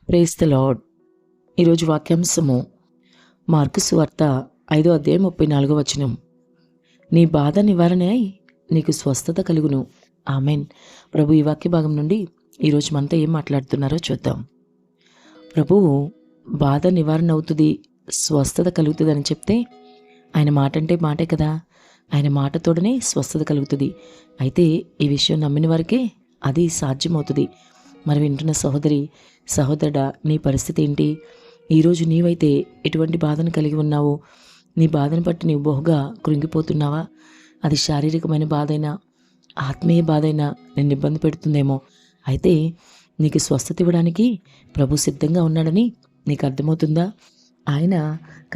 Praise the lord. ఈరోజు వాక్యాంశము mark సువార్త 5:34. నీ బాధ నివారణ అయి నీకు స్వస్థత కలుగును. ఆమెన్. ప్రభు ఈ వాక్య భాగం నుండి ఈరోజు మనతో ఏం మాట్లాడుతున్నారో చూద్దాం. ప్రభువు బాధ నివారణ అవుతుంది, స్వస్థత కలుగుతుంది అని చెప్తే ఆయన మాట అంటే మాటే కదా. ఆయన మాటతోడనే స్వస్థత కలుగుతుంది. అయితే ఈ విషయం నమ్మిన వారికే అది సాధ్యమవుతుంది. మరి వింటున్న సహోదరుడా, నీ పరిస్థితి ఏంటి? ఈరోజు నీవైతే ఎటువంటి బాధను కలిగి ఉన్నావు? నీ బాధను బట్టి నీవు బహుగా కృంగిపోతున్నావా? అది శారీరకమైన బాధైనా, ఆత్మీయ బాధైనా నిన్ను ఇబ్బంది పెడుతుందేమో. అయితే నీకు స్వస్థత ఇవ్వడానికి ప్రభు సిద్ధంగా ఉన్నాడని నీకు అర్థమవుతుందా? ఆయన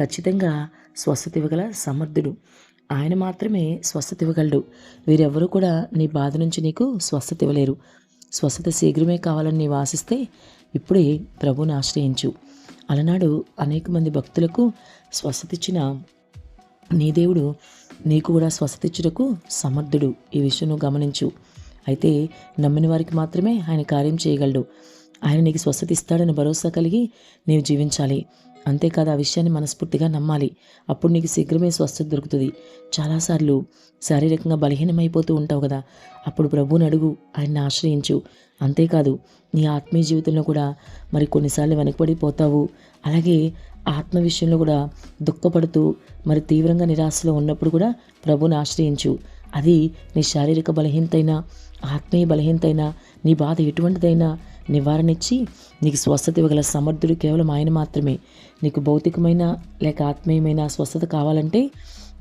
ఖచ్చితంగా స్వస్థత ఇవ్వగల సమర్థుడు. ఆయన మాత్రమే స్వస్థత ఇవ్వగలడు. వీరెవ్వరూ కూడా నీ బాధ నుంచి నీకు స్వస్థత ఇవ్వలేరు. స్వస్థత శీఘ్రమే కావాలని నీవు ఆశిస్తే ఇప్పుడే ప్రభువుని ఆశ్రయించు. అలనాడు అనేక మంది భక్తులకు స్వస్థత ఇచ్చిన నీ దేవుడు నీకు కూడా స్వస్థత ఇచ్చుటకు సమర్థుడు. ఈ విషయం నువ్వు గమనించు. అయితే నమ్మిన వారికి మాత్రమే ఆయన కార్యం చేయగలడు. ఆయన నీకు స్వస్థత ఇస్తాడని భరోసా కలిగి నీవు జీవించాలి. అంతేకాదు, ఆ విషయాన్ని మనస్ఫూర్తిగా నమ్మాలి. అప్పుడు నీకు శీఘ్రమే స్వస్థత దొరుకుతుంది. చాలాసార్లు శారీరకంగా బలహీనమైపోతూ ఉంటావు కదా, అప్పుడు ప్రభువుని అడుగు, ఆయన్ని ఆశ్రయించు. అంతేకాదు, నీ ఆత్మీయ జీవితంలో కూడా మరి కొన్నిసార్లు వెనకబడిపోతావు. అలాగే ఆత్మ విషయంలో కూడా దుఃఖపడుతూ మరి తీవ్రంగా నిరాశలో ఉన్నప్పుడు కూడా ప్రభువుని ఆశ్రయించు. అది నీ శారీరక బలహీనతైనా, ఆత్మీయ బలహీనతైనా, నీ బాధ ఎటువంటిదైనా నివారణ ఇచ్చి నీకు స్వస్థత ఇవ్వగల సమర్థుడు కేవలం ఆయన మాత్రమే. నీకు భౌతికమైన లేక ఆత్మీయమైన స్వస్థత కావాలంటే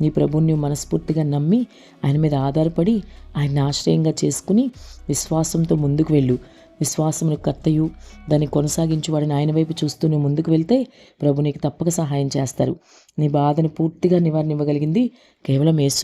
నీ ప్రభువుని నువ్వు మనస్ఫూర్తిగా నమ్మి ఆయన మీద ఆధారపడి ఆయన్ని ఆశ్రయంగా చేసుకుని విశ్వాసంతో ముందుకు వెళ్ళు. విశ్వాసమును కర్తయు దాన్ని కొనసాగించువాడిని ఆయన వైపు చూస్తూ నువ్వు ముందుకు వెళ్తే ప్రభు నీకు తప్పక సహాయం చేస్తారు. నీ బాధను పూర్తిగా నివారణ ఇవ్వగలిగింది కేవలం యేసు.